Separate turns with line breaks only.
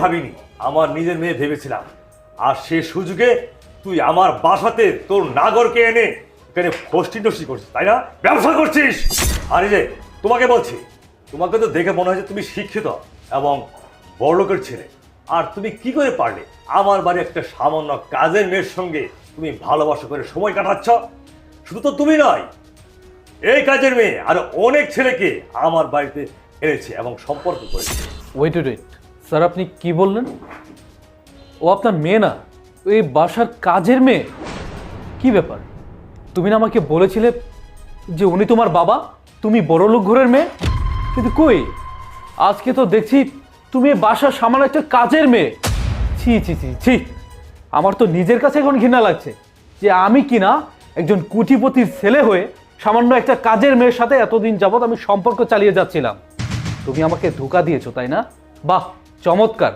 ভাবিনি, আমার নিজের মেয়ে ভেবেছিলাম। আর সে সুযোগে তুই আমার বাসাতে তোর নাগরকে এনে এখানে ফষ্টি নষ্টি করছিস, তাই না? ব্যবসা করছিস। আর এই যে তোমাকে বলছি, তোমাকে তো দেখে মনে হচ্ছে তুমি শিক্ষিত এবং বড়লোকের ছেলে। আর তুমি কি করে পারলে আমার বাড়ি একটা সামান্য কাজের মেয়ের সঙ্গে তুমি ভালোবাসা করে সময় কাটাচ্ছ? শুধু তো তুমি নয়, এই কাজের মেয়ে আর অনেক ছেলেকে আমার বাড়িতে এনেছে এবং সম্পর্ক করেছে।
ওয়েট স্যার, আপনি কি বললেন? ও আপনার মেয়ে না, এই বাসার কাজের মেয়ে? কি ব্যাপার? তুমি না আমাকে বলেছিলে যে উনি তোমার বাবা, তুমি বড়লোক ঘরের মেয়ে? কিন্তু কই, আজকে তো দেখছি তুমি এই বাসার সামান্য একটা কাজের মেয়ে। ছি ছি ছি ছি, আমার তো নিজের কাছে এখন ঘৃণা লাগছে যে আমি কিনা একজন কোটিপতির ছেলে হয়ে সামান্য একটা কাজের মেয়ের সাথে এতদিন যাবৎ আমি সম্পর্ক চালিয়ে যাচ্ছিলাম। তুমি আমাকে ধোঁকা দিয়েছো, তাই না? বাহ, চমৎকার।